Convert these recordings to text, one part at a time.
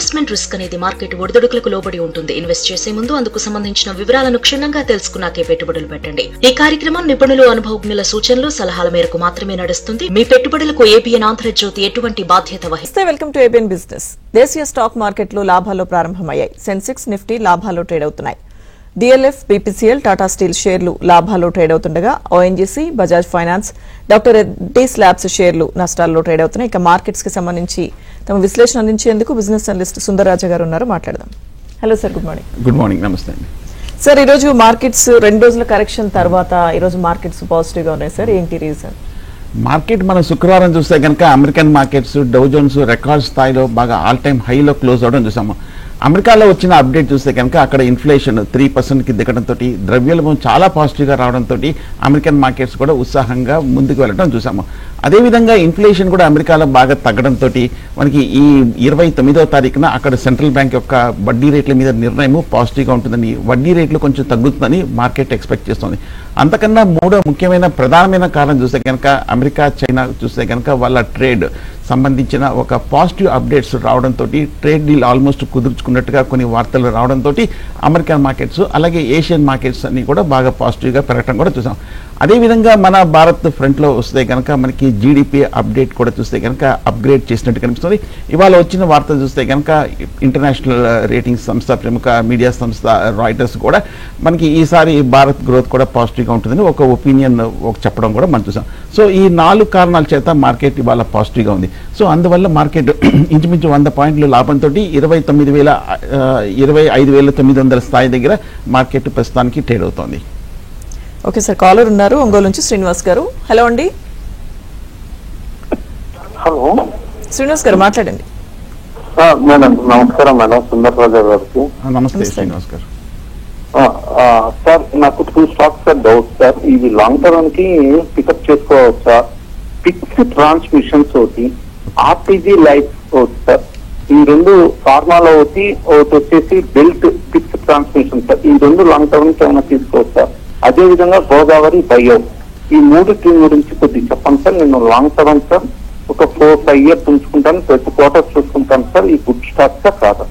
Investment risk అనేది market ఒడిదుడుకులకు లోబడి ఉంటుంది. ఇన్వెస్ట్ చేసే ముందు అందుకు సంబంధించిన వివరాలను క్షుణ్ణంగా తెలుసుకున్నాకే పెట్టుబడులు పెట్టండి. ఈ కార్యక్రమం నిపుణులు, అనుభవజ్ఞుల సూచనలు, సలహాల మేరకు మాత్రమే నడుస్తుంది. మీ పెట్టుబడులకు ఏబిఎన్ ఆంధ్రజ్యోతి ఎటువంటి బాధ్యత వహిస్తుంది. Welcome to ABN business. దేశీయ స్టాక్ మార్కెట్లు లాభాల్లో ప్రారంభమయ్యాయి. సెన్సెక్స్, నిఫ్టీ లాభాల్లో ట్రేడ్ అవుతున్నాయి. డిఎల్ఎఫ్, బీపీసీఎల్, టాటా స్టీల్ షేర్లు లాభాల్లో ట్రేడ్ అవుతుండగా ONGC, Bajaj finance, doctor Reddy's labs షేర్లు నష్టాల్లో ట్రేడ్ అవుతున్నాయి. ఇక మార్కెట్స్ కి సంబంధించి తమ విశ్లేషణ అందించేందుకు బిజినెస్ అనలిస్ట్ సుందరరాజా గారు ఉన్నారు. మాట్లాడదాం. Hello sir, good morning. Good morning, నమస్తే అండి సార్. ఈరోజు మార్కెట్స్ 2 రోజుల కరెక్షన్ తర్వాత ఈరోజు మార్కెట్స్ పాజిటివ్ గా ఉన్నాయి సార్, ఏంటి రీజన్? మార్కెట్ మనం శుక్రవారం చూస్తే కనుక American markets Dow Jones record స్థాయిలో బాగా ఆల్ టైమ్ హైలో క్లోజ్ అవడం చూసాము. అమెరికాలో వచ్చిన అప్డేట్ చూస్తే కనుక అక్కడ ఇన్ఫ్లేషన్ 3%కి దిగడంతో ద్రవ్యోల్బణం చాలా పాజిటివ్గా రావడంతో అమెరికన్ మార్కెట్స్ కూడా ఉత్సాహంగా ముందుకు వెళ్ళడం చూసాము. అదేవిధంగా ఇన్ఫ్లేషన్ కూడా అమెరికాలో బాగా తగ్గడంతో మనకి ఈ 29వ తారీఖున అక్కడ సెంట్రల్ బ్యాంక్ యొక్క వడ్డీ రేట్ల మీద నిర్ణయం పాజిటివ్గా ఉంటుందని, వడ్డీ రేట్లు కొంచెం తగ్గుతుందని మార్కెట్ ఎక్స్పెక్ట్ చేస్తుంది. అంతకన్నా మూడో ముఖ్యమైన ప్రధానమైన కారణం చూస్తే కనుక అమెరికా, చైనా చూస్తే కనుక వాళ్ళ ట్రేడ్ సంబంధించిన ఒక పాజిటివ్ అప్డేట్స్ రావడంతో ట్రేడ్ డీల్ ఆల్మోస్ట్ కుదుర్చుకున్నట్టుగా కొన్ని వార్తలు రావడంతో అమెరికన్ మార్కెట్స్ అలాగే ఏషియన్ మార్కెట్స్ అన్ని కూడా బాగా పాజిటివ్గా పెరగడం కూడా చూసాం. అదేవిధంగా మన భారత్ ఫ్రంట్లో వస్తే కనుక మనకి జీడిపి అప్డేట్ కూడా చూస్తే కనుక అప్గ్రేడ్ చేసినట్టు కనిపిస్తుంది. ఇవాళ వచ్చిన వార్త చూస్తే కనుక ఇంటర్నేషనల్ రేటింగ్ సంస్థ, ప్రముఖ మీడియా సంస్థ రాయిటర్స్ కూడా మనకి ఈసారి భారత్ గ్రోత్ కూడా పాజిటివ్గా ఉంటుందని ఒక ఒపీనియన్ చెప్పడం కూడా మనం చూసాం. సో ఈ 4 కారణాల చేత మార్కెట్ ఇవాళ పాజిటివ్గా ఉంది. సో అందువల్ల మార్కెట్ ఇంచుమించు 100 పాయింట్లు లాభంతో 25,900 స్థాయి దగ్గర మార్కెట్ ప్రస్తుతానికి ట్రేడ్ అవుతోంది. ఓకే సార్, కాలర్ ఉన్నారు ఒంగోలు నుంచి శ్రీనివాస్ గారు. హలో అండి. హలో శ్రీనివాస్ గారు, మాట్లాడండి. మేడం నమస్కారం. మేడం సుందరరాజా గారికి నమస్తే శ్రీనివాస్ గారు. సార్ నాకు 2 స్టాక్స్ సార్ డౌట్ సార్. ఇవి లాంగ్ టర్మ్ కి పికప్ చేసుకోవచ్చా? ఫిక్స్ ట్రాన్స్మిషన్స్ ఒకటి, ఆర్టీజీ లైఫ్ ఒకటి సార్. ఈ 2 ఫార్మాలో ఒకటి వచ్చేసి బెల్ట్ ఫిక్స్ ట్రాన్స్మిషన్ సార్. ఈ 2 లాంగ్ టర్మ్ కి ఏమైనా తీసుకోవచ్చా? అదే విధంగా గోదావరి బయో, ఈ 3 టీం గురించి కొద్దిగా చెప్పండి సార్. నేను లాంగ్ టర్మ్ సార్ ఒక 4-5 ఇయర్స్ ఉంచుకుంటాను, ప్రతి క్వార్టర్ చూసుకుంటాను సార్. ఈ గుడ్ స్టాక్ సార్ కాదా?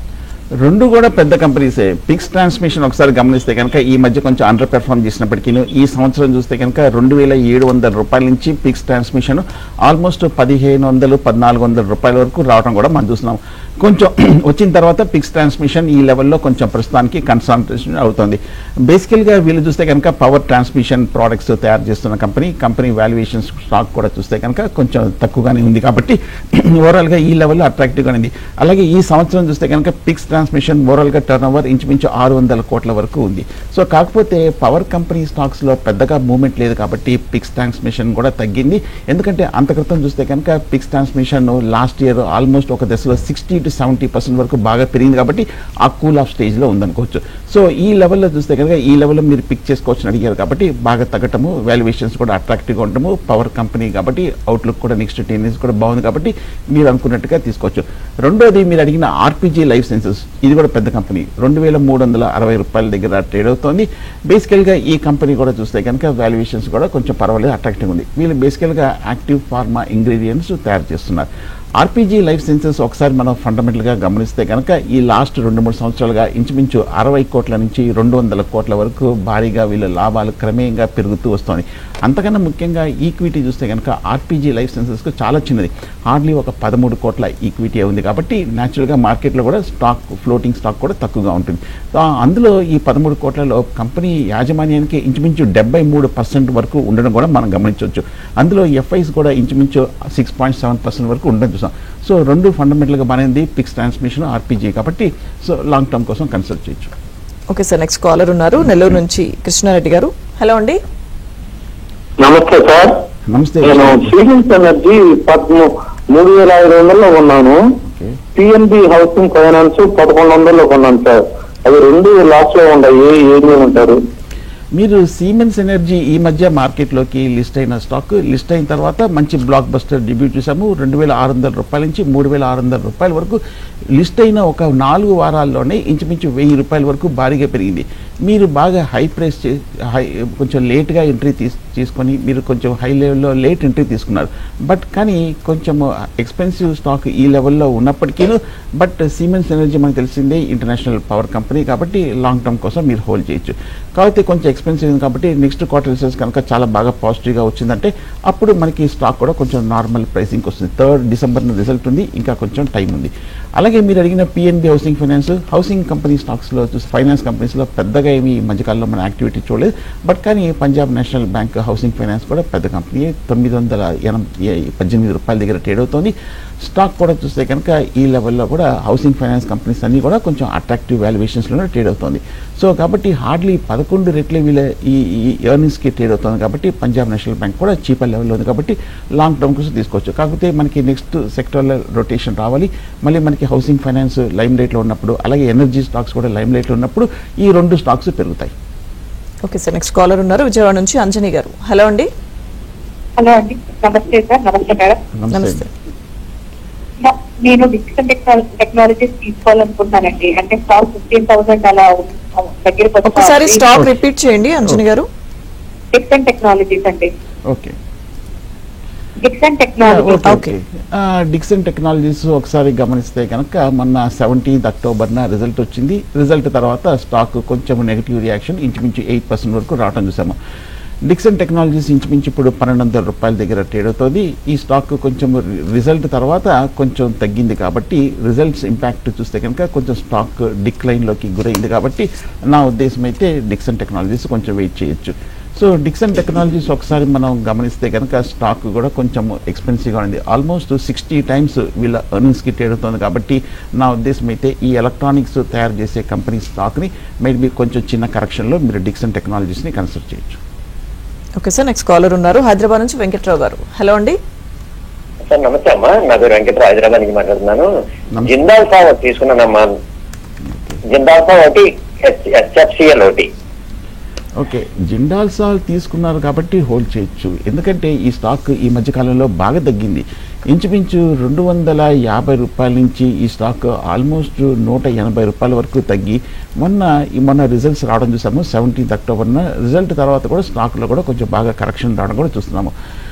2 కూడా పెద్ద కంపెనీసే. పిక్స్ ట్రాన్స్మిషన్ ఒకసారి గమనిస్తే కనుక ఈ మధ్య కొంచెం అండర్ పెర్ఫార్మ్ చేసినప్పటికీ ఈ సంవత్సరం చూస్తే కనుక 2,700 రూపాయల నుంచి పిక్స్ ట్రాన్స్మిషన్ ఆల్మోస్ట్ 1,500-1,400 రూపాయల వరకు రావడం కూడా మనం చూస్తున్నాం. కొంచెం వచ్చిన తర్వాత పిక్స్ ట్రాన్స్మిషన్ ఈ లెవెల్లో కొంచెం ప్రస్తుతానికి కన్సల్టేషన్ అవుతుంది. బేసికల్గా వీళ్ళు చూస్తే కనుక పవర్ ట్రాన్స్మిషన్ ప్రోడక్ట్స్ తయారు చేస్తున్న కంపెనీ వాల్యుయేషన్ స్టాక్ కూడా చూస్తే కనుక కొంచెం తక్కువగానే ఉంది. కాబట్టి ఓవరాల్గా ఈ లెవెల్లో అట్రాక్టివ్గా ఉంది. అలాగే ఈ సంవత్సరం చూస్తే కనుక పిక్స్ ట్రాన్స్మిషన్ ఓవరాల్గా టర్న్ ఓవర్ ఇంచుమించు 600 కోట్ల వరకు ఉంది. సో కాకపోతే పవర్ కంపెనీ స్టాక్స్లో పెద్దగా మూవ్మెంట్ లేదు కాబట్టి పిక్స్ ట్రాన్స్మిషన్ కూడా తగ్గింది. ఎందుకంటే అంత క్రితం చూస్తే కనుక పిక్స్ ట్రాన్స్మిషన్ లాస్ట్ ఇయర్ ఆల్మోస్ట్ ఒక దశలో 60-70% వరకు బాగా పెరిగింది కాబట్టి ఆ కూల్ ఆఫ్ స్టేజ్లో ఉందనుకోవచ్చు. సో ఈ లెవెల్లో చూస్తే కనుక ఈ లెవెల్లో మీరు పిక్ చేసుకోవచ్చు అడిగారు కాబట్టి బాగా తగ్గటము, వాల్యుయేషన్స్ కూడా అట్రాక్టివ్గా ఉండటము, పవర్ కంపెనీ కాబట్టి అవుట్లుక్ కూడా నెక్స్ట్ 10 ఇయర్స్ కూడా బాగుంది కాబట్టి మీరు అనుకున్నట్టుగా తీసుకోవచ్చు. రెండోది మీరు అడిగిన ఆర్పీజీ లైఫ్ సైన్సెస్, ఇది కూడా పెద్ద కంపెనీ 2,360 రూపాయల దగ్గర ట్రేడ్ అవుతోంది. బేసికల్గా ఈ కంపెనీ కూడా చూస్తే కనుక వాల్యుయేషన్స్ కూడా కొంచెం పర్వాలేదు, అట్రాక్టివ్ ఉంది. వీళ్ళు బేసికల్గా యాక్టివ్ ఫార్మా ఇంగ్రీడియంట్స్ తయారు చేస్తున్నారు. ఆర్పీజీ లైఫ్ సైన్సెస్ ఒకసారి మనం ఫండమెంటల్గా గమనిస్తే కనుక ఈ లాస్ట్ 2-3 సంవత్సరాలుగా ఇంచుమించు 60 కోట్ల నుంచి 200 కోట్ల వరకు భారీగా వీళ్ళ లాభాలు క్రమేయంగా పెరుగుతూ వస్తుంది. అంతకన్నా ముఖ్యంగా ఈక్విటీ చూస్తే కనుక ఆర్పీజీ లైఫ్ సైన్సెస్కు చాలా చిన్నది, హార్డ్లీ ఒక 13 కోట్ల ఈక్విటీ ఉంది. కాబట్టి న్యాచురల్గా మార్కెట్లో కూడా ఫ్లోటింగ్ స్టాక్ కూడా తక్కువగా ఉంటుంది. అందులో ఈ 13 కోట్లలో కంపెనీ యాజమాన్యానికి ఇంచుమించు 73% వరకు ఉండడం కూడా మనం గమనించవచ్చు. అందులో ఎఫ్ఐస్ కూడా ఇంచుమించు 6.7% వరకు ఉండడం చూసాం. సో 2 ఫండమెంటల్గా బాగానే పిక్స్ ట్రాన్స్మిషన్, ఆర్పీజీ కాబట్టి సో లాంగ్ టర్మ్ కోసం కన్సల్ట్ చేయొచ్చు. ఓకే సార్, నెక్స్ట్ కాలర్ ఉన్నారు నెల్లూరు నుంచి కృష్ణారెడ్డి గారు. హలో అండి. నమస్తే సార్. నమస్తే. నేను సిమెంట్స్ ఎనర్జీ 3,500లో కొన్నాను. పిఎన్బి హౌసింగ్ ఫైనాన్స్ 1,100లో కొన్నాను సార్. అవి 2 లాస్ లో ఉన్నాయి, ఏమి ఉంటారు? మీరు సీమెన్స్ ఎనర్జీ ఈ మధ్య మార్కెట్లోకి లిస్ట్ అయిన స్టాక్, లిస్ట్ అయిన తర్వాత మంచి బ్లాక్ బస్టర్ డెబ్యూ చూసాము. 2,600 రూపాయల నుంచి 3,600 రూపాయల వరకు లిస్ట్ అయిన ఒక 4 వారాల్లోనే ఇంచుమించు 1,000 రూపాయల వరకు భారీగా పెరిగింది. మీరు బాగా హై ప్రైస్ కొంచెం లేట్గా ఎంట్రీ తీసుకొని మీరు కొంచెం హై లెవెల్లో లేట్ ఎంట్రీ తీసుకున్నారు. బట్ కానీ కొంచెం ఎక్స్పెన్సివ్ స్టాక్ ఈ లెవెల్లో ఉన్నప్పటికీ, బట్ సిమెన్స్ ఎనర్జీ మనకు తెలిసిందే ఇంటర్నేషనల్ పవర్ కంపెనీ కాబట్టి లాంగ్ టర్మ్ కోసం మీరు హోల్డ్ చేయొచ్చు. కాబట్టి కొంచెం ఎక్స్పెన్సివ్ ఉంది కాబట్టి నెక్స్ట్ క్వార్టర్ రిజల్ట్స్ కనుక చాలా బాగా పాజిటివ్గా వచ్చిందంటే అప్పుడు మనకి స్టాక్ కూడా కొంచెం నార్మల్ ప్రైసింగ్కి వస్తుంది. 3rd డిసెంబర్న రిజల్ట్ ఉంది, ఇంకా కొంచెం టైం ఉంది. అలాగే మీరు అడిగిన PNB housing finance, housing company స్టాక్స్లో చూసి ఫైనాన్స్ కంపెనీస్లో పెద్దగా ఏమి ఈ మధ్యకాలంలో మన యాక్టివిటీ చూడలేదు. బట్ కానీ Punjab national bank housing finance కూడా పెద్ద కంపెనీ, 918 రూపాయల దగ్గర ట్రేడ్ అవుతుంది. స్టాక్ కూడా చూస్తే కనుక ఈ లెవెల్లో కూడా హౌసింగ్ ఫైనాన్స్ కంపెనీస్ అన్నీ కూడా కొంచెం అట్రాక్టివ్ వాల్యుయేషన్స్లోనే ట్రేడ్ అవుతుంది. సో కాబట్టి హార్డ్లీ 11 రెట్ల వీళ్ళ ఈ ఎర్నింగ్స్కి ట్రేడ్ అవుతుంది కాబట్టి పంజాబ్ నేషనల్ బ్యాంక్ కూడా చీపర్ లెవెల్లో ఉంది కాబట్టి లాంగ్ టర్మ్ కోసం తీసుకోవచ్చు. కాకపోతే మనకి నెక్స్ట్ సెక్టర్లో రొటేషన్ రావాలి. మళ్ళీ మనకి హౌసింగ్ ఫైనాన్స్ లైమ్ రేట్లో ఉన్నప్పుడు, అలాగే ఎనర్జీ స్టాక్స్ కూడా లైమ్ రేట్లో ఉన్నప్పుడు ఈ 2 స్టాక్స్ పెరుగుతాయి. ఓకే సార్, నెక్స్ట్ కాలర్ ఉన్నారు విజయవాడ నుంచి అంజనీ గారు. హలో అండి. హలో అండి, నమస్తే సార్. నమస్తే మేడం. నమస్తే. నేను డిజిటల్ టెక్నాలజీస్ తీసుకోవాలనుకుంటున్నానండి. అంటే స్టాక్ 15,000 అలా దగ్గరకు ఒకసారి స్టాక్ రిపీట్ చేయండి అంజనీ గారు. డిజిటల్ టెక్నాలజీస్ అండి. Okay, digital technology. Okay. Dixon technologies ఒకసారి గమనిస్తే కనుక మొన్న 17th అక్టోబర్న రిజల్ట్ వచ్చింది. రిజల్ట్ తర్వాత స్టాక్ కొంచెం నెగిటివ్ రియాక్షన్ ఇంచుమించు 8% వరకు రావడం చూసాము. డిక్సన్ టెక్నాలజీస్ ఇంచుమించు ఇప్పుడు 1200 రూపాయల దగ్గర ట్రేడ్ అవుతుంది. ఈ స్టాక్ కొంచెం రిజల్ట్ తర్వాత కొంచెం తగ్గింది కాబట్టి రిజల్ట్స్ ఇంపాక్ట్ చూస్తే కనుక కొంచెం స్టాక్ డిక్లైన్లోకి గురైంది కాబట్టి నా ఉద్దేశం అయితే డిక్సన్ టెక్నాలజీస్ కొంచెం వెయిట్ చేయొచ్చు. సో డిక్సన్ టెక్నాలజీస్ ఒకసారి మనం గమనిస్తే కనుక స్టాక్ కూడా కొంచెం ఎక్స్పెన్సివ్గా ఉంది. ఆల్మోస్ట్ 60 times వీళ్ళ ఎర్నింగ్స్కి ట్రేడ్ అవుతుంది కాబట్టి నా ఉద్దేశం అయితే ఈ ఎలక్ట్రానిక్స్ తయారు చేసే కంపెనీ స్టాక్ని మేబీ కొంచెం చిన్న కరెక్షన్లో మీరు డిక్సన్ టెక్నాలజీస్ని కన్సిడర్ చేయొచ్చు. ఓకే సార్, నెక్స్ట్ కాలర్ ఉన్నారు హైదరాబాద్ నుంచి వెంకట్రావు గారు. హలో అండి. సార్ నమస్తే అమ్మా, నా పేరు వెంకట్రావు, హైదరాబాద్ నుంచి మాట్లాడుతున్నాను. జిందాల్ సార్ ఒకటి తీసుకున్నానమ్మా. జిందాల్ సార్ ఒకటి, HFCL ఒకటి. ఓకే, జిందాల్ సాల్ తీసుకున్నారు కాబట్టి హోల్డ్ చేయొచ్చు. ఎందుకంటే ఈ స్టాక్ ఈ మధ్యకాలంలో బాగా తగ్గింది. ఇంచుమించు 250 రూపాయల నుంచి ఈ స్టాక్ ఆల్మోస్ట్ 180 రూపాయల వరకు తగ్గి మొన్న రిజల్ట్స్ రావడం చూసాము. 17th అక్టోబర్న రిజల్ట్ తర్వాత కూడా స్టాక్లో కూడా కొంచెం బాగా కరెక్షన్ రావడం కూడా చూస్తున్నాము.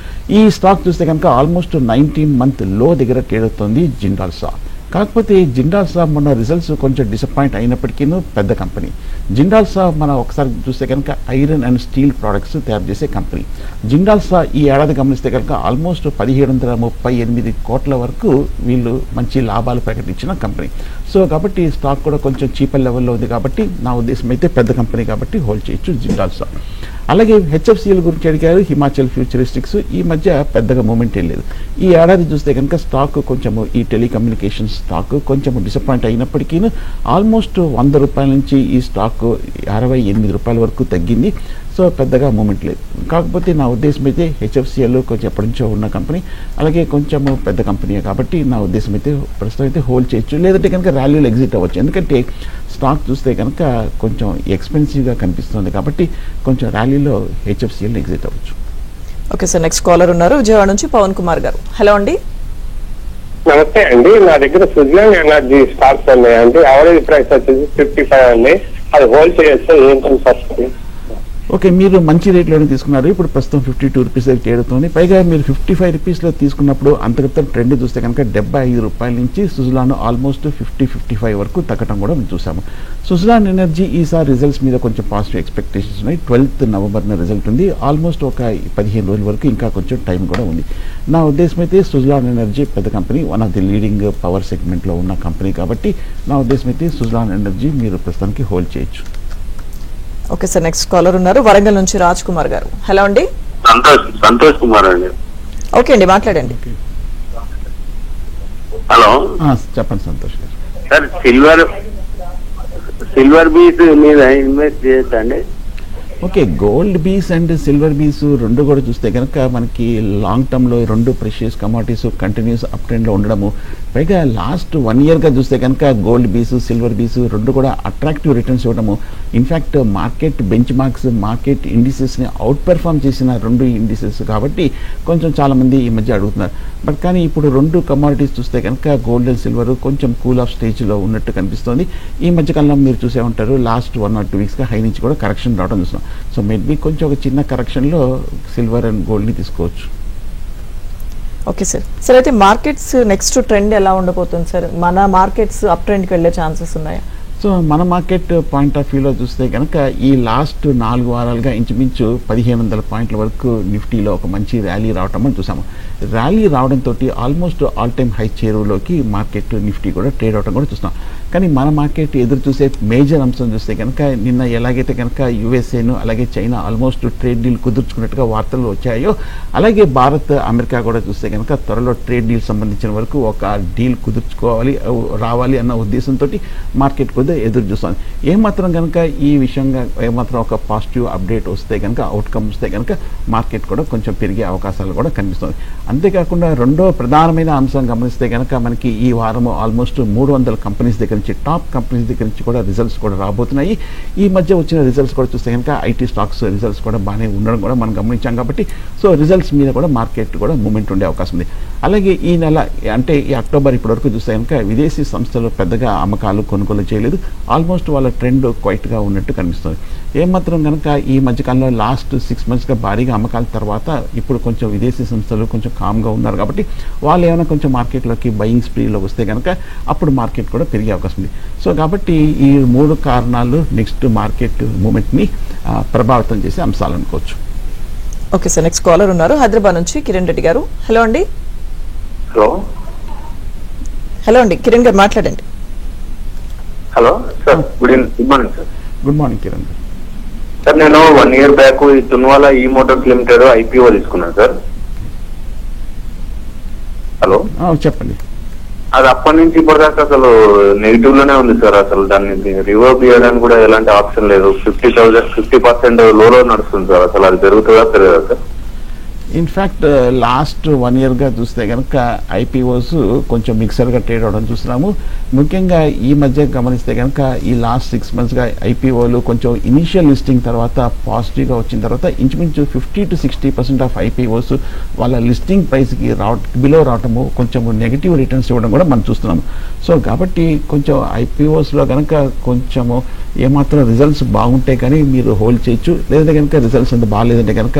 ఈ స్టాక్ చూస్తే కనుక ఆల్మోస్ట్ 19-month లో దగ్గర ట్రేడ్ అవుతుంది జిందాల్ సాల్. కాకపోతే జిందాల్ సాబ్ మొన్న రిజల్ట్స్ కొంచెం డిసప్పాయింట్ అయినప్పటికీ పెద్ద కంపెనీ. జిందాల్ సాబ్ మనం ఒకసారి చూస్తే కనుక ఐరన్ అండ్ స్టీల్ ప్రోడక్ట్స్ తయారు చేసే కంపెనీ. జిందాల్ సాబ్ ఈ ఏడాది గమనిస్తే కనుక ఆల్మోస్ట్ 1738 కోట్ల వరకు వీళ్ళు మంచి లాభాలు ప్రకటించిన కంపెనీ. సో కాబట్టి స్టాక్ కూడా కొంచెం చీపర్ లెవెల్లో ఉంది కాబట్టి నా ఉద్దేశం అయితే పెద్ద కంపెనీ కాబట్టి హోల్డ్ చేయొచ్చు జిందాల్ సాబ్. అలాగే HFCL గురించి అడిగారు. హిమాచల్ ఫ్యూచరిస్టిక్స్ ఈ మధ్య పెద్దగా మూమెంట్ ఏం లేదు. ఈ ఏడాది చూస్తే కనుక స్టాక్ కొంచెము ఈ టెలికమ్యూనికేషన్ స్టాక్ కొంచెం డిసప్పాయింట్ అయినప్పటికీ ఆల్మోస్ట్ 100 రూపాయల నుంచి ఈ స్టాక్ 68 రూపాయల వరకు తగ్గింది. సో పెద్దగా మూమెంట్ లేదు. కాకపోతే నా ఉద్దేశం అయితే HFCL కొంచెం ఎప్పటి నుంచో ఉన్న కంపెనీ, అలాగే కొంచెము పెద్ద కంపెనీ కాబట్టి నా ఉద్దేశం అయితే ప్రస్తుతం అయితే హోల్డ్ చేయొచ్చు. లేదంటే కనుక ర్యాలీలో ఎగ్జిట్ అవ్వచ్చు. ఎందుకంటే స్టాక్ చూస్తే కనుక కొంచెం ఎక్స్పెన్సివ్గా కనిపిస్తుంది కాబట్టి కొంచెం ర్యాలీలో HFCL ఎగ్జిట్ అవ్వచ్చు. ఓకే సార్, నెక్స్ట్ కాలర్ ఉన్నారు విజయవాడ నుంచి పవన్ కుమార్ గారు. హలో అండి. నమస్తే అండి, నా దగ్గర స్విట్జర్లాండ్ ఎనర్జీ స్టాక్స్ ఉన్నాయండి. యావరేజ్ ప్రైస్ వచ్చేసి 55 అండి. అది హోల్డ్ చేయొచ్చు. ఏంటంటే ఫస్ట్ ఓకే, మీరు మంచి రేట్లోనే తీసుకున్నారు. ఇప్పుడు ప్రస్తుతం 52 రూపీస్ దగ్గర చేరుతుంది. పైగా మీరు 55 రూపీస్లో తీసుకున్నప్పుడు అంతర్గత ట్రెండ్ చూస్తే కనుక 75 రూపాయల నుంచి సుజలాన్ ఆల్మోస్ట్ 50-55 వరకు తగ్గడం కూడా మేము చూసాము. సుజలాన్ ఎనర్జీ ఈసారి రిజల్ట్స్ మీద కొంచెం పాజిటివ్ ఎక్స్పెక్టేషన్స్ ఉన్నాయి. 12th నవంబర్న రిజల్ట్ ఉంది. ఆల్మోస్ట్ ఒక 15 రోజుల వరకు ఇంకా కొంచెం టైం కూడా ఉంది. నా ఉద్దేశం అయితే సుజలాన్ ఎనర్జీ పెద్ద company, one of the leading power సెగ్మెంట్లో ఉన్న కంపెనీ కాబట్టి నా ఉద్దేశం అయితే సుజలాన్ ఎనర్జీ మీరు ప్రస్తుతానికి హోల్డ్ చేయొచ్చు. ఓకే సార్, నెక్స్ట్ కాలర్ ఉన్నారు వరంగల్ నుంచి రాజ్ కుమార్ గారు. హలో అండి. సంతోష్ కుమార్ అండి. ఓకే అండి, మాట్లాడండి. హలో చెప్పండి సంతోష్ గారు. సార్, సిల్వర్ బీస్ మీద ఇన్వెస్ట్ చేయొచ్చండి? Okay, gold bees and silver బీస్ రెండు కూడా చూస్తే కనుక మనకి లాంగ్ టర్మ్లో రెండు ప్రెషియస్ కమాడిటీస్ కంటిన్యూస్ అప్ ట్రెండ్లో ఉండడము, పైగా లాస్ట్ 1 yearగా చూస్తే కనుక గోల్డ్ బీసు సిల్వర్ బీసు రెండు కూడా అట్రాక్టివ్ రిటర్న్స్ ఇవ్వడము, in fact market benchmarks market ఇండిసెస్ని అవుట్ పెర్ఫార్మ్ చేసిన రెండు ఇండిసెస్ కాబట్టి కొంచెం చాలామంది ఈ మధ్య అడుగుతున్నారు. బట్ కానీ ఇప్పుడు రెండు కమాడిటీస్ చూస్తే కనుక గోల్డ్ అండ్ సిల్వర్ కొంచెం కూల్ ఆఫ్ స్టేజ్లో ఉన్నట్టు కనిపిస్తుంది. ఈ మధ్యకాలంలో మీరు చూసే ఉంటారు లాస్ట్ 1 or 2 weeksగా హై నుంచి కూడా కరెక్షన్ రావడం చూస్తున్నాం. సో మేబీ కొంచెం ఒక చిన్న కరెక్షన్లో సిల్వర్ అండ్ గోల్డ్ని తీసుకోవచ్చు. Okay sir. సార్ అయితే మార్కెట్స్ నెక్స్ట్ ట్రెండ్ ఎలా ఉండబోతుంది సార్? మన మార్కెట్స్ అప్ ట్రెండ్కి వెళ్ళే ఛాన్సెస్ ఉన్నాయా? సో మన మార్కెట్ పాయింట్ ఆఫ్ వ్యూలో చూస్తే కనుక ఈ లాస్ట్ 4 వారాలుగా ఇంచుమించు 1500 పాయింట్ల వరకు నిఫ్టీలో ఒక మంచి ర్యాలీ రావటం మనం చూసాము. ర్యాలీ రావడంతో ఆల్మోస్ట్ ఆల్ టైమ్ హై చేరువలోకి మార్కెట్ నిఫ్టీ కూడా ట్రేడ్ అవడం కూడా చూస్తున్నాం. కానీ మన మార్కెట్ ఎదురు చూసే మేజర్ అంశం చూస్తే కనుక నిన్న ఎలాగైతే కనుక యుఎస్ఏను అలాగే చైనా ఆల్మోస్ట్ ట్రేడ్ డీల్ కుదుర్చుకున్నట్టుగా వార్తలు వచ్చాయో, అలాగే భారత్ అమెరికా కూడా చూస్తే కనుక త్వరలో ట్రేడ్ డీల్ సంబంధించిన వరకు ఒక డీల్ కుదుర్చుకోవాలి రావాలి అన్న ఉద్దేశంతో మార్కెట్ కొద్దిగా ఎదురు చూస్తుంది. ఏమాత్రం కనుక ఈ విషయంగా ఏమాత్రం ఒక పాజిటివ్ అప్డేట్ వస్తే కనుక అవుట్కమ్ వస్తే కనుక మార్కెట్ కూడా కొంచెం పెరిగే అవకాశాలు కూడా కనిపిస్తుంది. అంతేకాకుండా రెండో ప్రధానమైన అంశం గమనిస్తే కనుక మనకి ఈ వారం ఆల్మోస్ట్ 300 కంపెనీస్ దగ్గర నుంచి టాప్ కంపెనీస్ దగ్గర నుంచి కూడా రిజల్ట్స్ కూడా రాబోతున్నాయి. ఈ మధ్య వచ్చిన రిజల్ట్స్ కూడా చూస్తే కనుక ఐటీ స్టాక్స్ రిజల్ట్స్ కూడా బాగానే ఉండడం కూడా మనం గమనించాం. కాబట్టి సో రిజల్ట్స్ మీద కూడా మార్కెట్ కూడా మూమెంట్ ఉండే అవకాశం ఉంది. అలాగే ఈ నెల అంటే ఈ అక్టోబర్ ఇప్పటివరకు చూస్తే కనుక విదేశీ సంస్థలు పెద్దగా అమ్మకాలు కొనుగోలు చేయలేదు. ఆల్మోస్ట్ వాళ్ళ ట్రెండ్ క్వైట్గా ఉన్నట్టు కనిపిస్తుంది. ఏమాత్రం కనుక ఈ మధ్యకాలంలో లాస్ట్ 6 monthsగా భారీగా అమ్మకాల తర్వాత ఇప్పుడు కొంచెం విదేశీ సంస్థలు కొంచెం కామ్గా ఉన్నారు. కాబట్టి వాళ్ళు ఏమైనా కొంచెం మార్కెట్లోకి బయింగ్ స్ప్రీలో వస్తే కనుక అప్పుడు మార్కెట్ కూడా పెరిగే అవకాశం ఉంది. సో కాబట్టి ఈ 3 కారణాలు నెక్స్ట్ మార్కెట్ మూమెంట్ని ప్రభావితం చేసే అంశాలు అనుకోవచ్చు. Okay sir. నెక్స్ట్ కాలర్ ఉన్నారు హైదరాబాద్ నుంచి కిరణ్ రెడ్డి గారు. హలో అండి. హలో అండి కిరణ్ గారు మాట్లాడండి. Hello sir, good morning sir. Good morning Kiran గారు. సార్ నేను 1 year బ్యాక్ ఈ తున్వాలా ఈ మోటార్స్ లిమిటెడ్ ఐపీఓ తీసుకున్నాను సార్. హలో చెప్పండి. అది అప్పటి నుంచి ఇప్పటిదాకా అసలు నెగిటివ్ లోనే ఉంది సార్. అసలు దాన్ని రివర్స్ చేయడానికి కూడా ఎలాంటి ఆప్షన్ లేదు. 50% లోలో నడుస్తుంది సార్. అసలు అది పెరుగుతుందా పెరగదా సార్? ఇన్ఫ్యాక్ట్ లాస్ట్ 1 yearగా చూస్తే కనుక ఐపీఓస్ కొంచెం మిక్సర్గా ట్రేడ్ అవడం చూస్తున్నాము. ముఖ్యంగా ఈ మధ్య గమనిస్తే కనుక ఈ లాస్ట్ 6 monthsగా ఐపీఓలు కొంచెం ఇనీషియల్ లిస్టింగ్ తర్వాత పాజిటివ్గా వచ్చిన తర్వాత ఇంచుమించు 50 to 60% ఆఫ్ ఐపీఓస్ వాళ్ళ లిస్టింగ్ ప్రైస్కి బిలో రావటము కొంచెం నెగిటివ్ రిటర్న్స్ ఇవ్వడం కూడా మనం చూస్తున్నాము. సో కాబట్టి కొంచెం ఐపీఓస్లో కనుక కొంచెము ఏమాత్రం రిజల్ట్స్ బాగుంటే కానీ మీరు హోల్డ్ చేయొచ్చు. లేదంటే కనుక రిజల్ట్స్ అంత బాగాలేదంటే కనుక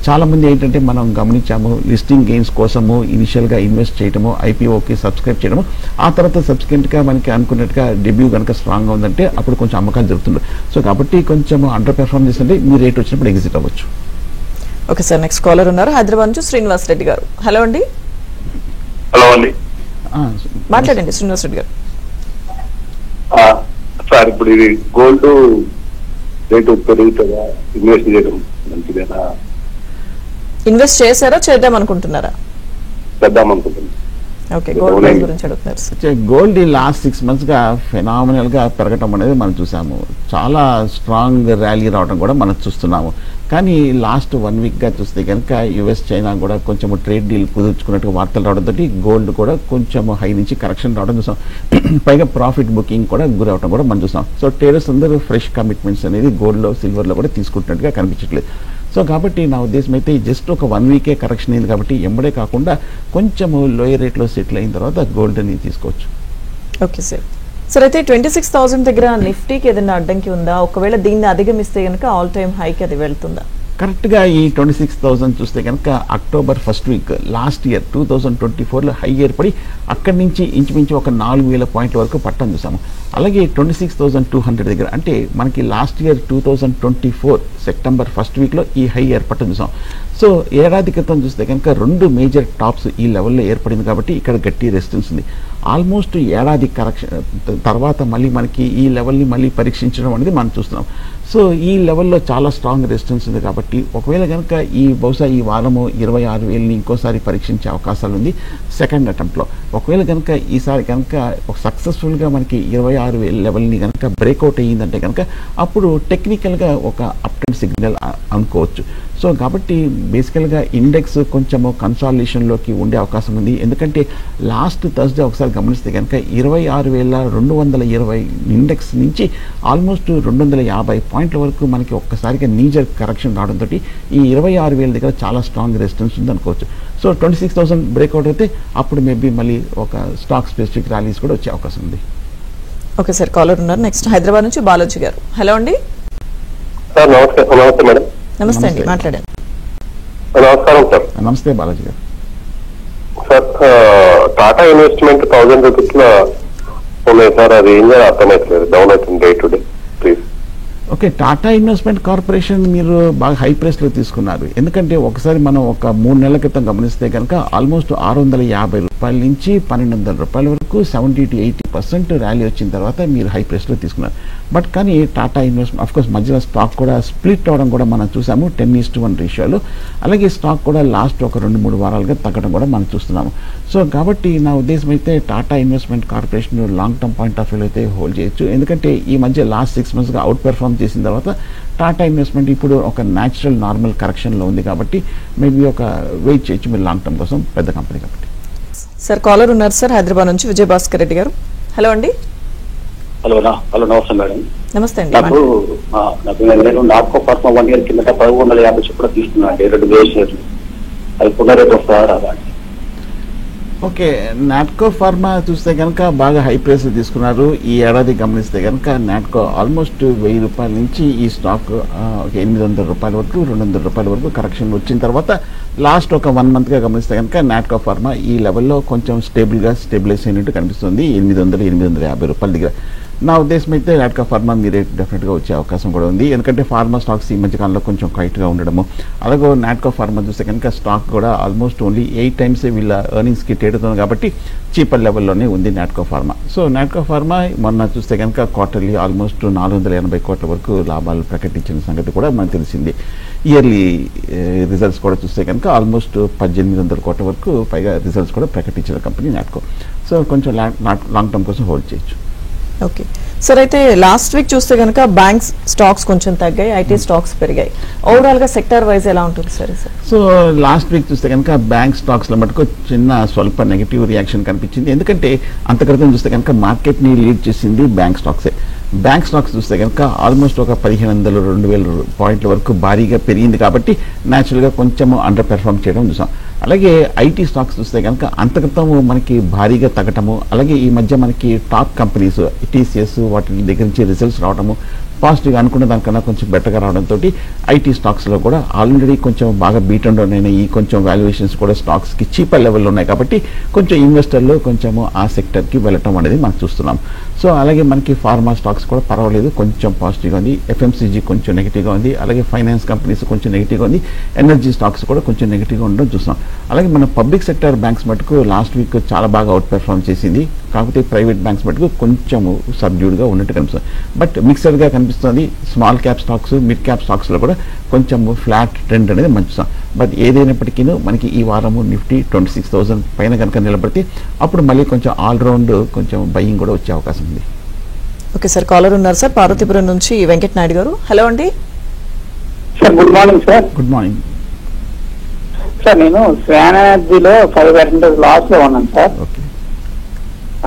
చాలామంది ఏంటంటే మనం గమనించాము లిస్టింగ్ గెయిన్స్ కోసము ఇనిషియల్గా ఇన్వెస్ట్ చేయడము, ఐపీఓకి సబ్స్క్రైబ్ చేయడము, ఆ తర్వాత సబ్సిక్వెంట్గా మనకి అనుకున్నట్టుగా డెబ్యూ కనుక స్ట్రాంగ్గా ఉందంటే అప్పుడు కొంచెం అమ్మకాలు జరుగుతుంది. సో కాబట్టి కొంచెం అండర్ పెర్ఫార్మ్ చేస్తుంటే మీ రేట్ వచ్చినప్పుడు ఎగ్జిట్ అవ్వచ్చు. Okay sir. నెక్స్ట్ కాలర్ ఉన్నారు హైదరాబాద్ నుంచి శ్రీనివాస్ రెడ్డి గారు. హలో అండి. హలో అండి, మాట్లాడండి శ్రీనివాస్ రెడ్డి గారు. సార్ ఇప్పుడు ఇది గోల్డ్ రేటు పెరుగుతుందా? ఇన్వెస్ట్ చేయడం మంచిదేనా? ఇన్వెస్ట్ చేశారా చేద్దాం అనుకుంటున్నారా? చేద్దాం అనుకుంటున్నాను. ఓకే, గోల్డ్ ప్రైస్ గురించి అడుగుతున్నారు. గోల్డ్ ఈ లాస్ట్ 6 monthsగా ఫెనామినల్గా పెరగటం అనేది మనం చూసాము. చాలా స్ట్రాంగ్ ర్యాలీ రావడం కూడా మనం చూస్తున్నాము. కానీ లాస్ట్ 1 weekగా చూస్తే కనుక యుఎస్ చైనా కూడా కొంచెం ట్రేడ్ డీల్ కుదుర్చుకున్నట్టు వార్తలు రావడంతో గోల్డ్ కూడా కొంచెం హై నుంచి కరెక్షన్ రావడం చూసాం. పైగా ప్రాఫిట్ బుకింగ్ కూడా గురవడం కూడా మనం చూసాం. సో ట్రేడర్స్ అందరూ ఫ్రెష్ కమిట్మెంట్స్ అనేది గోల్డ్లో సిల్వర్లో కూడా తీసుకుంటున్నట్టుగా కనిపించట్లేదు. సో కాబట్టి నా ఉద్దేశం అయితే జస్ట్ ఒక 1 weekే కరెక్షన్ అయింది కాబట్టి ఎంబడే కాకుండా కొంచెము లోయర్ రేట్లో సెటిల్ అయిన తర్వాత గోల్డ్ని తీసుకోవచ్చు. Okay sir. సార్ అయితే 26,000 దగ్గర నిఫ్టీకి ఏదైనా అడ్డంకి ఉందా? ఒకవేళ దీన్ని అధిగమిస్తే కనుక ఆల్ టైమ్ హైకి అది వెళ్తుందా? కరెక్ట్గా ఈ 26,000 చూస్తే కనుక October 1st week last year 2024లో హై ఏర్పడి అక్కడి నుంచి ఇంచుమించు ఒక 4,000 పాయింట్ల వరకు పట్టం చూసాము. అలాగే 26,200 దగ్గర అంటే మనకి లాస్ట్ ఇయర్ 2024 సెప్టెంబర్ 1st weekలో ఈ హై ఏర్పడటం చూసాం. సో ఏడాది క్రితం చూస్తే కనుక 2 మేజర్ టాప్స్ ఈ లెవెల్లో ఏర్పడింది కాబట్టి ఇక్కడ గట్టి రెసిస్టెన్స్ ఉంది. ఆల్మోస్ట్ ఏడాది కరెక్షన్ తర్వాత మళ్ళీ మనకి ఈ లెవెల్ని మళ్ళీ పరీక్షించడం అనేది మనం చూస్తున్నాం. సో ఈ లెవెల్లో చాలా స్ట్రాంగ్ రెసిస్టెన్స్ ఉంది కాబట్టి ఒకవేళ కనుక బహుశా ఈ వారము 26,000ని ఇంకోసారి పరీక్షించే అవకాశాలు ఉంది సెకండ్ అటెంప్ట్లో. ఒకవేళ కనుక ఈసారి కనుక సక్సెస్ఫుల్గా మనకి 26,000 లెవెల్ని కనుక బ్రేక్అవుట్ అయ్యిందంటే కనుక అప్పుడు టెక్నికల్గా ఒక అప్ ట్రెండ్ సిగ్నల్ అనుకోవచ్చు. సో కాబట్టి బేసికల్గా ఇండెక్స్ కొంచెము కన్సాలిడేషన్లోకి ఉండే అవకాశం ఉంది. ఎందుకంటే లాస్ట్ థర్స్డే ఒకసారి గమనిస్తే కనుక 26,220 ఇండెక్స్ నుంచి ఆల్మోస్ట్ 250 పాయింట్ల వరకు మనకి ఒక్కసారిగా నీజర్ కరెక్షన్ రావడంతో ఈ 26,000 దగ్గర చాలా స్ట్రాంగ్ రెసిస్టెన్స్ ఉంది అనుకోవచ్చు. సో 26,000 బ్రేక్అవుట్ అయితే అప్పుడు మేబీ మళ్ళీ ఒక స్టాక్ స్పెసిఫిక్ ర్యాలీస్ కూడా వచ్చే అవకాశం ఉంది. ఓకే సార్, కాలర్ ఉన్నారు. నెక్స్ట్ హైదరాబాద్ నుంచి బాలాజీ గారు. హలో అండి. నమస్తే మేడం. నమస్తే అండి, మాట్లాడండి. నమస్కారం సార్. నమస్తే బాలాజీ గారు. సార్ టాటా ఇన్వెస్ట్మెంట్ 1000 రూపీస్ లో ఉన్నాయి సార్, అది ఏం చేయాలి అర్థమవుతలేదు, డౌన్ అవుతుంది day to day please. Okay, Tata investment corporation మీరు బాగా హై ప్రైస్లో తీసుకున్నారు. ఎందుకంటే ఒకసారి మనం ఒక 3 నెలల క్రితం గమనిస్తే కనుక ఆల్మోస్ట్ 650 రూపాయల నుంచి 1200 రూపాయల వరకు 70 to 80% ర్యాలీ వచ్చిన తర్వాత మీరు హై ప్రైస్లో తీసుకున్నారు. బట్ కానీ టాటా ఇన్వెస్ట్మెంట్ అఫ్కోర్స్ మధ్యలో స్టాక్ కూడా స్ప్లిట్ అవడం కూడా మనం చూసాము 10:1 రేషియోలో. అలాగే స్టాక్ కూడా లాస్ట్ ఒక 2-3 వారాలుగా తగ్గడం కూడా మనం చూస్తున్నాము. సో కాబట్టి నా ఉద్దేశం అయితే Tata investment corporation long term point of వ్యూలో అయితే హోల్డ్ చేయొచ్చు. ఎందుకంటే ఈ మధ్య లాస్ట్ 6 monthsగా అవుట్ పెర్ఫార్మ్ చేసిన తర్వాత టాటా ఇన్వెస్ట్మెంట్ ఇప్పుడు ఒక న్యాచురల్ నార్మల్ కరెక్షన్లో ఉంది కాబట్టి మేబీ ఒక వెయిట్ చేయొచ్చు మీరు లాంగ్ టర్మ్ కోసం, పెద్ద కంపెనీ కాబట్టి. సార్ కాలర్ ఉన్నారు సార్ హైదరాబాద్ నుంచి విజయభాస్కర్ రెడ్డి గారు. హలో అండి. హలో నమస్తే మేడం. నమస్తే అండి. నేను నాకో ఫార్మా 1 year కిందట 1150 చొప్పున తీసుకున్నాను అండి, 2 వేల షేర్లు. అది పునరేపు వస్తారా రాదా? ఓకే, నాట్కో ఫార్మా చూస్తే కనుక బాగా హై ప్రైస్ తీసుకున్నారు. ఈ ఏడాది గమనిస్తే కనుక నాట్కో ఆల్మోస్ట్ 1000 రూపాయల నుంచి ఈ స్టాక్ 800 రూపాయల వరకు 200 రూపాయల వరకు కరెక్షన్ వచ్చిన తర్వాత లాస్ట్ ఒక 1 monthగా గమనిస్తే కనుక నాట్కో ఫార్మా ఈ లెవెల్లో కొంచెం స్టేబిలైజ్ అయినట్టు కనిపిస్తుంది 800-850 రూపాయల దగ్గర. నా ఉద్దేశం అయితే నాట్కో ఫార్మా మీ రేట్ డెఫినెట్గా వచ్చే అవకాశం కూడా ఉంది. ఎందుకంటే ఫార్మా స్టాక్స్ ఈ మధ్యకాలంలో కొంచెం క్వైట్గా ఉండడము, అలాగే నాట్కో ఫార్మా చూస్తే కనుక స్టాక్ కూడా ఆల్మోస్ట్ ఓన్లీ 8 times వీళ్ళ ఎర్నింగ్స్కి ట్రేడ్ అవుతుంది కాబట్టి చీపర్ లెవెల్లోనే ఉంది Natco pharma. So Natco pharma మొన్న చూస్తే కనుక క్వార్టర్లీ ఆల్మోస్ట్ 480 కోట్ల వరకు లాభాలు ప్రకటించిన సంగతి కూడా మనకు తెలిసింది. ఇయర్లీ రిజల్ట్స్ కూడా చూస్తే కనుక ఆల్మోస్ట్ 1800 కోట్ల వరకు పైగా రిజల్ట్స్ కూడా ప్రకటించిన కంపెనీ నాట్కో. సో కొంచెం లాంగ్ టర్మ్ కోసం హోల్డ్ చేయొచ్చు. ఓకే సార్, అయితే లాస్ట్ వీక్ చూస్తే కనుక బ్యాంక్స్ స్టాక్స్ కొంచెం తగ్గాయి, ఐటీ స్టాక్స్ పెరిగాయి. ఓవరాల్ గా సెక్టర్ వైజ్ ఎలా ఉంటుంది సార్? సో లాస్ట్ వీక్ చూస్తే కనుక బ్యాంక్ స్టాక్స్ లో మటుకు స్వల్ప నెగిటివ్ రియాక్షన్ కనిపించింది. ఎందుకంటే అంత క్రితం చూస్తే కనుక మార్కెట్ ని లీడ్ చేసింది బ్యాంక్ స్టాక్సే. బ్యాంక్ స్టాక్స్ చూస్తే కనుక ఆల్మోస్ట్ ఒక 1500-2000 పాయింట్ల వరకు భారీగా పెరిగింది కాబట్టి న్యాచురల్గా కొంచెము అండర్ పెర్ఫార్మ్ చేయడం చూసాం. అలాగే ఐటీ స్టాక్స్ చూస్తే కనుక అంత క్రితం మనకి భారీగా తగ్గటము, అలాగే ఈ మధ్య మనకి టాప్ కంపెనీస్ టీసీఎస్ వాటి దగ్గర నుంచి రిజల్ట్స్ రావడము పాజిటివ్గా అనుకున్న దానికన్నా కొంచెం బెటర్గా రావడంతో ఐటీ స్టాక్స్లో కూడా ఆల్రెడీ కొంచెం బాగా బీట్ అండ్ అయిన ఈ కొంచెం వాల్యుయేషన్స్ కూడా స్టాక్స్కి చీపర్ లెవెల్లో ఉన్నాయి కాబట్టి కొంచెం ఇన్వెస్టర్లు కొంచెము ఆ సెక్టర్కి వెళ్ళటం అనేది మనం చూస్తున్నాం. సో అలాగే మనకి ఫార్మా స్టాక్స్ కూడా పర్వాలేదు, కొంచెం పాజిటివ్గా ఉంది. ఎఫ్ఎంసీజీ కొంచెం నెగిటివ్గా ఉంది. అలాగే ఫైనాన్స్ కంపెనీస్ కొంచెం నెగిటివ్గా ఉంది. ఎనర్జీ స్టాక్స్ కూడా కొంచెం నెగిటివ్గా ఉండడం చూస్తున్నాం. అలాగే మన పబ్లిక్ సెక్టర్ బ్యాంక్స్ మటుకు లాస్ట్ వీక్ చాలా బాగా అవుట్ పెర్ఫార్మ్ చేసింది. కాకపోతే ప్రైవేట్ బ్యాంక్స్ మటుకు కొంచెం సబ్డ్యూడ్గా ఉన్నట్టు కనిపిస్తుంది. బట్ మిక్సర్గా కనిపిస్తుంది. Small cap stocks, mid cap స్టాక్స్లో కూడా కొంచెం ఫ్లాట్ ట్రెండ్ అనేది మంచిస్తాం. బట్ ఏదైనప్పటికీ మనకి ఈ వారము నిఫ్టీ 26,000 పైన కనుక నిలబడితే అప్పుడు మళ్ళీ కొంచెం ఆల్రౌండ్ కొంచెం బయింగ్ కూడా వచ్చే అవకాశం ఉంది. ఓకే సార్, కాలర్ ఉన్నారు సార్ పార్వతీపురం నుంచి వెంకట్ నాయుడు గారు. హలో అండి. Sir good morning sir. Good morning sir, నేను స్వాన్ ఎనర్జీలో 5% లాస్ లో ఉన్నాను సార్. ఓకే,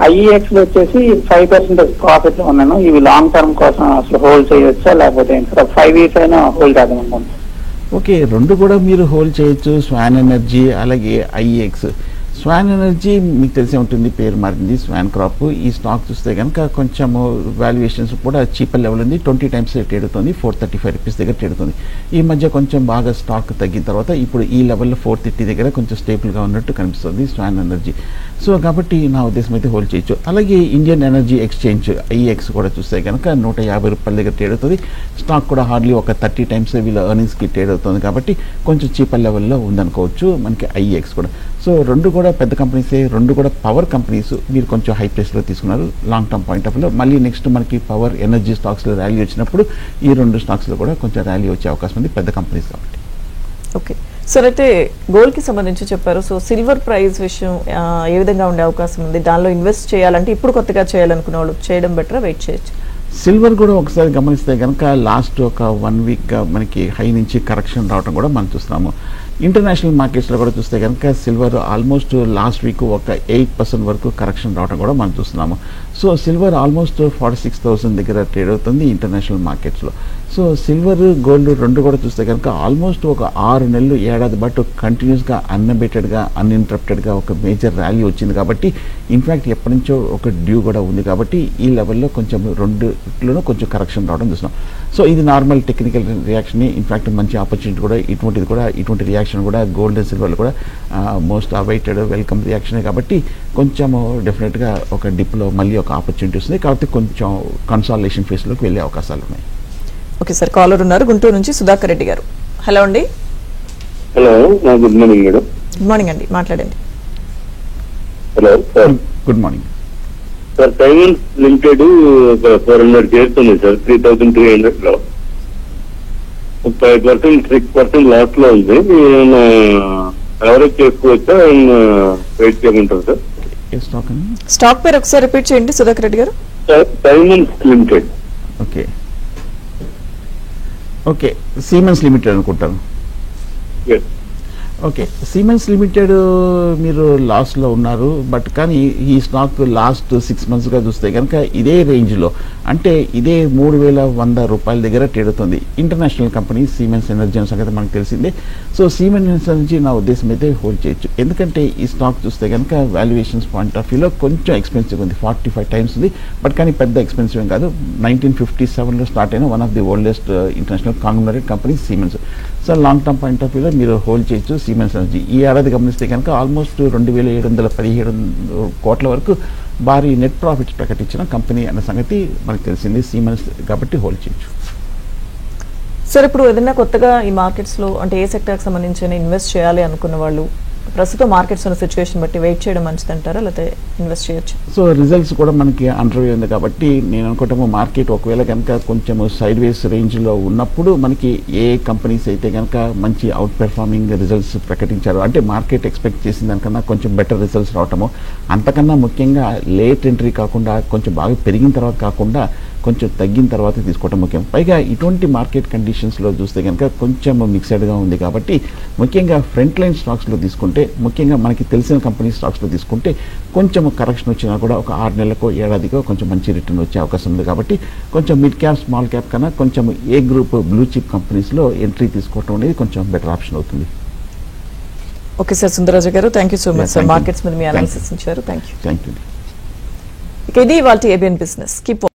ఐఈఎక్స్ లో వచ్చేసి 5% ప్రాఫిట్ లో ఉన్నాను. ఇవి లాంగ్ టర్మ్ కోసం అసలు హోల్డ్ చేయొచ్చా లేకపోతే 5 years అయినా హోల్డ్ చేద్దాం అనుకుంటున్నాను. ఓకే, రెండు కూడా మీరు హోల్డ్ చేయొచ్చు. స్వాన్ ఎనర్జీ అలాగే ఐఈఎక్స్. స్వాన్ ఎనర్జీ మీకు తెలిసే ఉంటుంది, పేరు మారింది స్వాన్ క్రాప్. ఈ స్టాక్ చూస్తే కనుక కొంచెం వాల్యుయేషన్స్ కూడా చీపర్ లెవెల్ ఉంది. 20 times ట్రేడ్ అవుతుంది, 435 రూపీస్ దగ్గర ట్రేడ్ అవుతుంది. ఈ మధ్య కొంచెం బాగా స్టాక్ తగ్గిన తర్వాత ఇప్పుడు ఈ లెవెల్లో 430 దగ్గర కొంచెం స్టేబుల్గా ఉన్నట్టు కనిపిస్తుంది స్వాన్ ఎనర్జీ. సో కాబట్టి నా ఉద్దేశం అయితే హోల్డ్ చేయొచ్చు. అలాగే ఇండియన్ ఎనర్జీ ఎక్స్చేంజ్ ఐఎక్స్ కూడా చూస్తే కనుక 150 రూపాయల దగ్గర ట్రేడ్ అవుతుంది. స్టాక్ కూడా హార్డ్లీ ఒక 30 times వీళ్ళ ఎర్నింగ్స్కి ట్రేడ్ అవుతుంది కాబట్టి కొంచెం చీపర్ లెవెల్లో ఉందనుకోవచ్చు మనకి ఐఎక్స్ కూడా. సో రెండు కూడా పెద్ద కంపెనీసే, రెండు కూడా పవర్ కంపెనీస్. మీరు కొంచెం హై ప్రైస్లో తీసుకున్నారు లాంగ్ టర్మ్ పాయింట్ ఆఫ్ వ్యూలో. మళ్ళీ నెక్స్ట్ మనకి పవర్ ఎనర్జీ స్టాక్స్లో ర్యాలీ వచ్చినప్పుడు ఈ రెండు స్టాక్స్లో కూడా కొంచెం ర్యాలీ వచ్చే అవకాశం ఉంది పెద్ద కంపెనీస్ కాబట్టి. ఓకే సార్, అయితే గోల్డ్ కి సంబంధించి చెప్పారు. సో సిల్వర్ ప్రైస్ విషయం ఏ విధంగా ఉండే అవకాశం ఉంది? దానిలో ఇన్వెస్ట్ చేయాలంటే ఇప్పుడు కొత్తగా చేయాలనుకున్న వాళ్ళు చేయడం బెటర్, వెయిట్ చేయొచ్చు? సిల్వర్ కూడా ఒకసారి గమనిస్తే కనుక లాస్ట్ ఒక 1 వీక్గా మనకి హై నుంచి కరెక్షన్ రావడం కూడా మనం చూస్తున్నాము. ఇంటర్నేషనల్ మార్కెట్స్లో కూడా చూస్తే కనుక సిల్వర్ ఆల్మోస్ట్ లాస్ట్ వీక్ ఒక 8% వరకు కరెక్షన్ రావడం కూడా మనం చూస్తున్నాము. సో సిల్వర్ ఆల్మోస్ట్ 46,000 దగ్గర ట్రేడ్ అవుతుంది ఇంటర్నేషనల్ మార్కెట్స్లో. సో సిల్వర్ గోల్డ్ రెండు కూడా చూస్తే కనుక ఆల్మోస్ట్ ఒక 6 నెలలు ఏడాది పాటు కంటిన్యూస్గా అన్అబేటెడ్గా అన్ఇంటరప్టెడ్గా ఒక మేజర్ ర్యాలీ వచ్చింది కాబట్టి ఇన్ఫ్యాక్ట్ ఎప్పటి నుంచో ఒక డ్యూ కూడా ఉంది కాబట్టి ఈ లెవెల్లో కొంచెం రెండులోనూ కొంచెం కరెక్షన్ రావడం చూస్తున్నాం. సో ఇది నార్మల్ టెక్నికల్ రియాక్షన్. ఇన్ఫ్యాక్ట్ మంచి ఆపర్చునిటీ కూడా ఇటువంటి రియాక్షన్ కూడా గోల్డ్ అండ్ సిల్వర్లో కూడా మోస్ట్ అవైటెడ్ వెల్కమ్ రియాక్షనే కాబట్టి కొంచెం డెఫినెట్గా ఒక డిప్లో మళ్ళీ ఒక ఆపర్చునిటీ వస్తుంది కాబట్టి కొంచెం కన్సాలిడేషన్ ఫేస్లోకి వెళ్ళే అవకాశాలు ఉన్నాయి. ఓకే సార్, కాలర్ ఉన్నారు గుంటూరు నుంచి సుధాకర్ రెడ్డి గారు. హలో అండి. Hello, good morning madam. Good morning అండి, మాట్లాడండి. Hello sir. Good morning sir, finance limited 400 shares ఉన్నాయి సార్, 3,300 లో 5%, 6% లాస్ లో ఉంది. నేను ఎవరేజ్ చేసుకోవచ్చా, వెయిట్ చేయమంటారు సార్? స్టాక్ పేరు ఒకసారి రిపీట్ చేయండి సుధాకర్ రెడ్డి గారు. Finance limited. Okay okay Siemens limited అనుకుంటాను. ఓకే, సీమెన్స్ లిమిటెడ్ మీరు లాస్లో ఉన్నారు, బట్ కానీ ఈ స్టాక్ లాస్ట్ 6 మంత్స్గా చూస్తే కనుక ఇదే రేంజ్లో అంటే ఇదే 3,100 రూపాయల దగ్గర ట్రేడ్ అవుతుంది. ఇంటర్నేషనల్ కంపెనీ సీమెన్స్ ఎనర్జీ అనే సంగతి మనకు తెలిసిందే. సో సీమెన్స్ ఎనర్జీ నా ఉద్దేశం అయితే హోల్డ్ చేయొచ్చు. ఎందుకంటే ఈ స్టాక్ చూస్తే కనుక వాల్యుయేషన్స్ పాయింట్ ఆఫ్ వ్యూలో కొంచెం ఎక్స్పెన్సివ్ ఉంది, 45 టైమ్స్ ఉంది. బట్ కానీ పెద్ద ఎక్స్పెన్సివ్ ఏం కాదు. 1957లో స్టార్ట్ అయిన one of the oldest international కాంగ్లోమరేట్ company Siemens. So long term point of వ్యూలో మీరు హోల్డ్ చేయొచ్చు సీమెన్స్ ఎనర్జీ. ఈ ఏడాది గమనిస్తే కనుక ఆల్మోస్ట్ 2,717 కోట్ల వరకు భారీ నెట్ ప్రాఫిట్స్ ప్రకటించిన కంపెనీ అన్న సంగతి మనకు తెలిసింది సీమెన్స్ కాబట్టి హోల్డ్ చేయొచ్చు. సార్, ఇప్పుడు ఏదైనా కొత్తగా ఈ మార్కెట్స్లో అంటే ఏ సెక్టర్కి సంబంధించి ఇన్వెస్ట్ చేయాలి అనుకున్న వాళ్ళు ప్రస్తుతం మార్కెట్స్ ఉన్న సిచ్యువేషన్ బట్టి వెయిట్ చేయడం మంచిది అంటారా, లేకపోతే ఇన్వెస్ట్ చేయొచ్చు? సో రిజల్ట్స్ కూడా మనకి అండర్వే ఉంది కాబట్టి నేను అనుకుంటాము మార్కెట్ ఒకవేళ కనుక కొంచెం సైడ్ వేస్ రేంజ్లో ఉన్నప్పుడు మనకి ఏ కంపెనీస్ అయితే కనుక మంచి అవుట్ పెర్ఫార్మింగ్ రిజల్ట్స్ ప్రకటించారు అంటే మార్కెట్ ఎక్స్పెక్ట్ చేసిన దానికన్నా కొంచెం బెటర్ రిజల్ట్స్ రావటము, అంతకన్నా ముఖ్యంగా లేట్ ఎంట్రీ కాకుండా కొంచెం బాగా పెరిగిన తర్వాత కాకుండా కొంచెం తగ్గిన తర్వాత తీసుకోవడం ముఖ్యం. పైగా ఇటువంటి మార్కెట్ కండిషన్స్లో చూస్తే కనుక కొంచెం మిక్సెడ్గా ఉంది కాబట్టి ముఖ్యంగా ఫ్రంట్ లైన్ స్టాక్స్లో తీసుకుంటే, ముఖ్యంగా మనకి తెలిసిన కంపెనీ స్టాక్స్లో తీసుకుంటే కొంచెం కరెక్షన్ వచ్చినా కూడా ఒక 6 నెలలకో ఏడాదికో కొంచెం మంచి రిటర్న్ వచ్చే అవకాశం ఉంది కాబట్టి కొంచెం మిడ్ క్యాప్ స్మాల్ క్యాప్ కన్నా కొంచెం ఏ గ్రూప్ బ్లూ చిప్ కంపెనీస్లో ఎంట్రీ తీసుకోవడం అనేది కొంచెం బెటర్ ఆప్షన్ అవుతుంది. ఓకే సార్, సుందరరాజు గారు thank you so much sir. Markets మీద మీ అనాలిసిస్ ఇచ్చారు. Thank you. Thank you. ఇక ఇది ఇవాల్టి ఏబిఎన్ బిజినెస్. కీప్